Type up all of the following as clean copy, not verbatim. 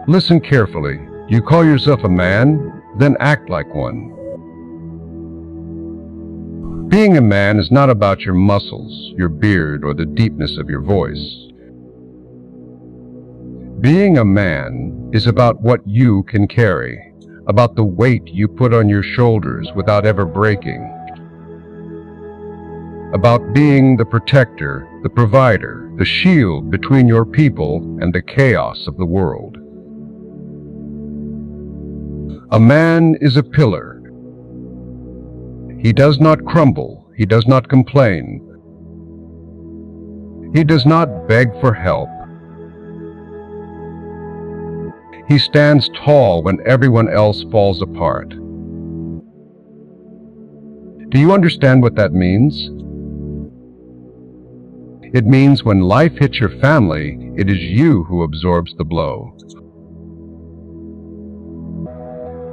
Listen carefully. You call yourself a man, then act like one. Being a man is not about your muscles, your beard, or the deepness of your voice. Being a man is about what you can carry, about the weight you put on your shoulders without ever breaking, about being the protector, the provider, the shield between your people and the chaos of the world. A man is a pillar. He does not crumble. He does not complain. He does not beg for help. He stands tall when everyone else falls apart. Do you understand what that means? It means when life hits your family, it is you who absorbs the blow.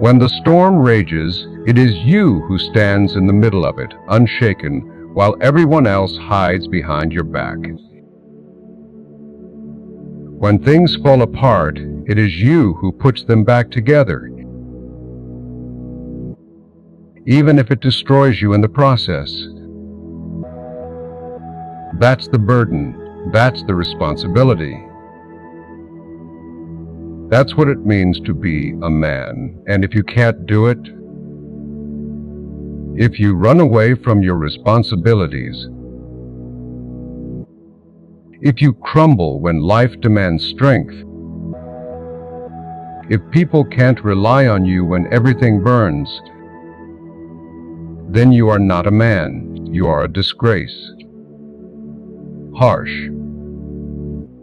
When the storm rages, it is you who stands in the middle of it, unshaken, while everyone else hides behind your back. When things fall apart, it is you who puts them back together, even if it destroys you in the process. That's the burden. That's the responsibility. That's what it means to be a man. And if you can't do it, if you run away from your responsibilities, if you crumble when life demands strength, if people can't rely on you when everything burns, then you are not a man. You are a disgrace. Harsh.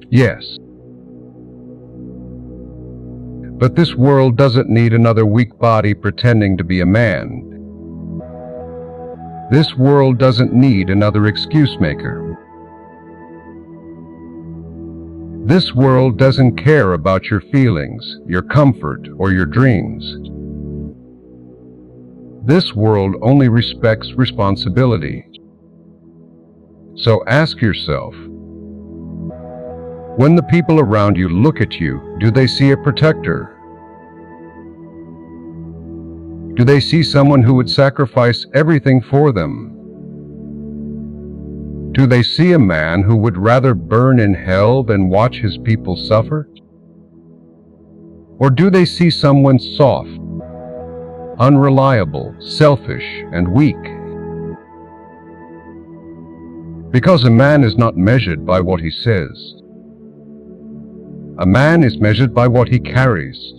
Yes. But this world doesn't need another weak body pretending to be a man. This world doesn't need another excuse maker. This world doesn't care about your feelings, your comfort, or your dreams. This world only respects responsibility. So ask yourself, when the people around you look at you, do they see a protector? Do they see someone who would sacrifice everything for them? Do they see a man who would rather burn in hell than watch his people suffer? Or do they see someone soft, unreliable, selfish, and weak? Because a man is not measured by what he says. A man is measured by what he carries.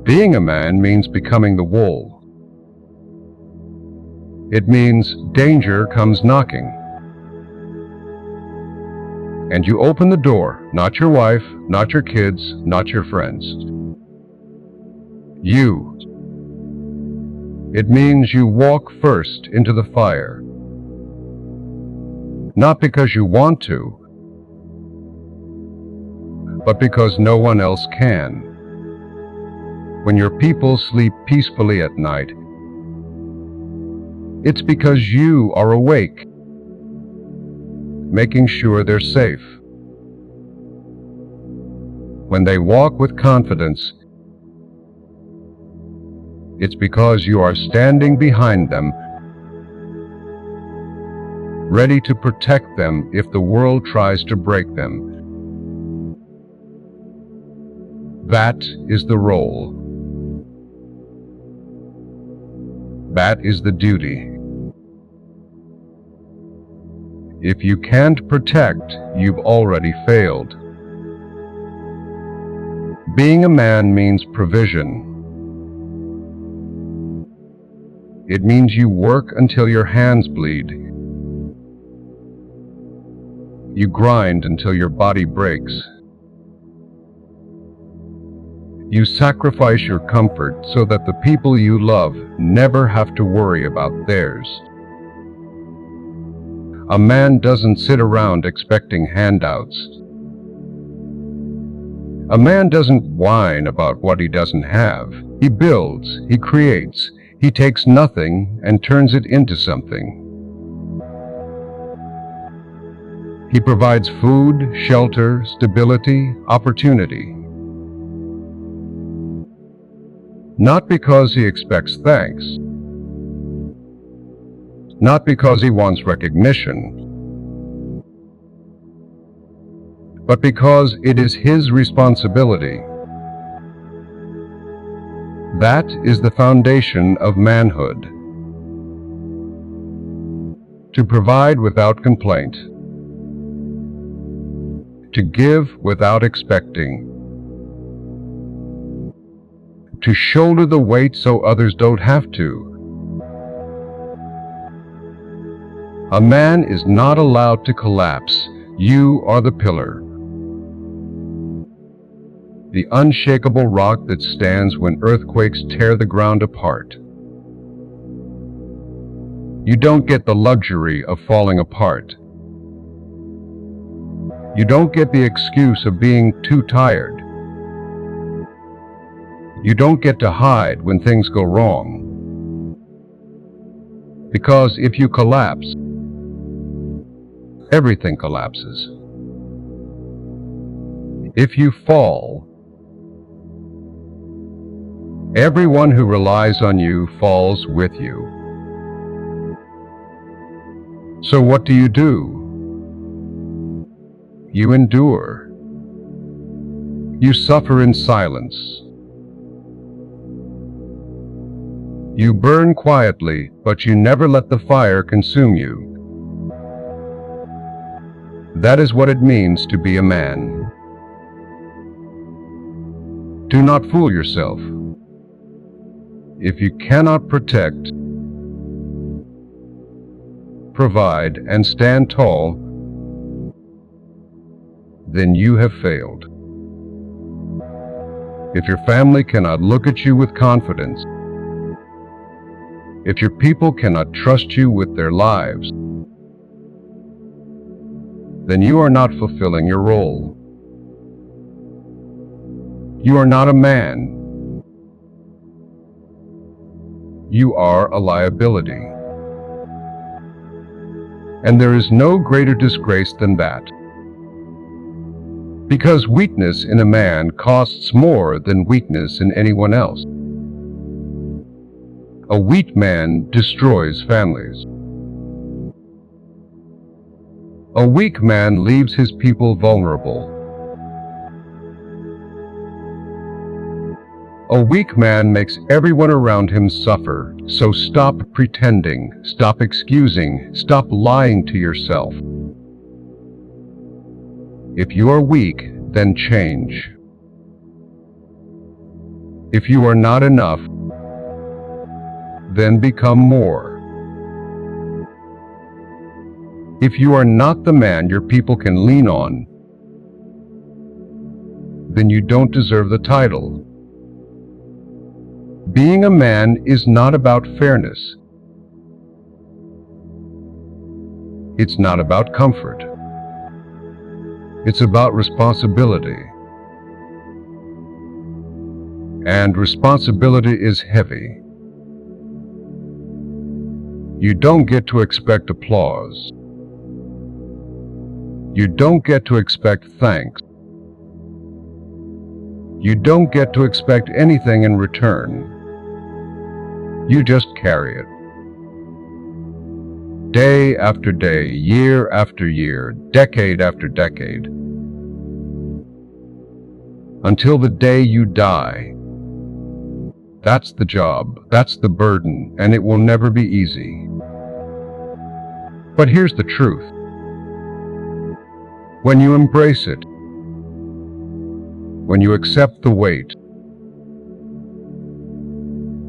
Being a man means becoming the wall. It means danger comes knocking. And you open the door, not your wife, not your kids, not your friends. You. It means you walk first into the fire. Not because you want to, but because no one else can. When your people sleep peacefully at night, it's because you are awake, making sure they're safe. When they walk with confidence, it's because you are standing behind them, ready to protect them if the world tries to break them. That is the role. That is the duty. If you can't protect, you've already failed. Being a man means provision. It means you work until your hands bleed. You grind until your body breaks. You sacrifice your comfort so that the people you love never have to worry about theirs. A man doesn't sit around expecting handouts. A man doesn't whine about what he doesn't have. He builds, he creates, he takes nothing and turns it into something. He provides food, shelter, stability, opportunity. Not because he expects thanks. Not because he wants recognition. But because it is his responsibility. That is the foundation of manhood. To provide without complaint. To give without expecting. To shoulder the weight so others don't have to. A man is not allowed to collapse. You are the pillar. The unshakable rock that stands when earthquakes tear the ground apart. You don't get the luxury of falling apart. You don't get the excuse of being too tired. You don't get to hide when things go wrong. Because if you collapse, everything collapses. If you fall, everyone who relies on you falls with you. So what do? You endure. You suffer in silence. You burn quietly, but you never let the fire consume you. That is what it means to be a man. Do not fool yourself. If you cannot protect, provide, and stand tall, then you have failed. If your family cannot look at you with confidence, if your people cannot trust you with their lives, then you are not fulfilling your role. You are not a man. You are a liability. And there is no greater disgrace than that. Because weakness in a man costs more than weakness in anyone else. A weak man destroys families. A weak man leaves his people vulnerable. A weak man makes everyone around him suffer, so stop pretending, stop excusing, stop lying to yourself. If you are weak, then change. If you are not enough, then become more. If you are not the man your people can lean on, then you don't deserve the title. Being a man is not about fairness. It's not about comfort. It's about responsibility. And responsibility is heavy. You don't get to expect applause. You don't get to expect thanks. You don't get to expect anything in return. You just carry it. Day after day, year after year, decade after decade. Until the day you die. That's the job, that's the burden, and it will never be easy. But here's the truth. When you embrace it, when you accept the weight,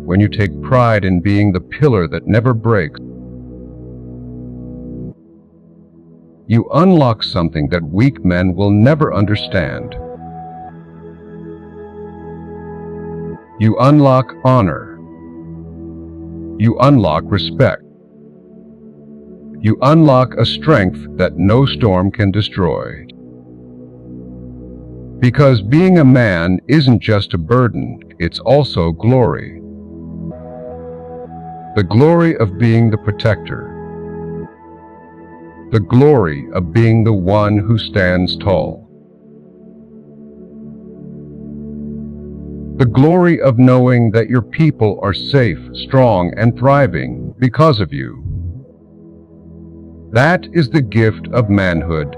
when you take pride in being the pillar that never breaks, you unlock something that weak men will never understand. You unlock honor. You unlock respect. You unlock a strength that no storm can destroy. Because being a man isn't just a burden, it's also glory. The glory of being the protector. the glory of being the one who stands tall. The glory of knowing that your people are safe, strong, and thriving because of you. That is the gift of manhood.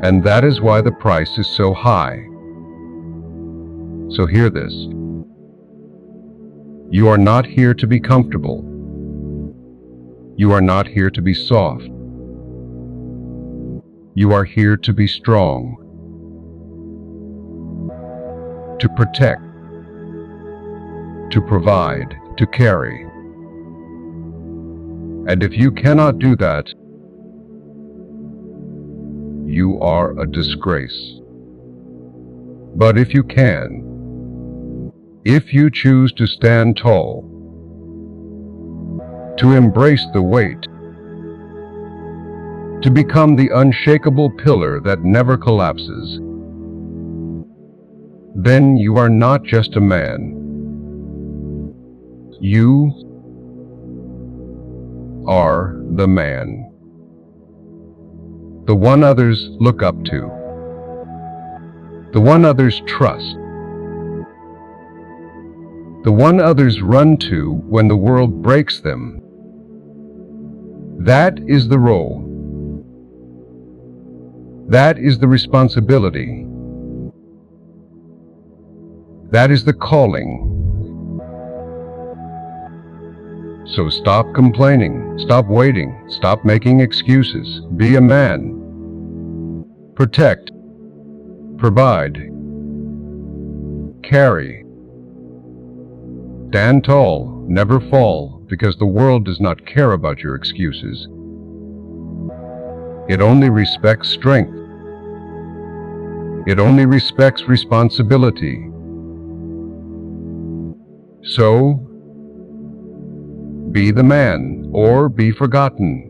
And that is why the price is so high. So hear this. You are not here to be comfortable. You are not here to be soft. You are here to be strong. To protect. To provide. To carry. And if you cannot do that, you are a disgrace. But if you can, if you choose to stand tall, to embrace the weight, to become the unshakable pillar that never collapses, then you are not just a man. You are the man. The one others look up to. The one others trust. The one others run to when the world breaks them. That is the role. That is the responsibility. That is the calling. So stop complaining, stop waiting, stop making excuses. Be a man. Protect, provide, carry. Stand tall, never fall, because the world does not care about your excuses. It only respects strength. It only respects responsibility. So, be the man or be forgotten.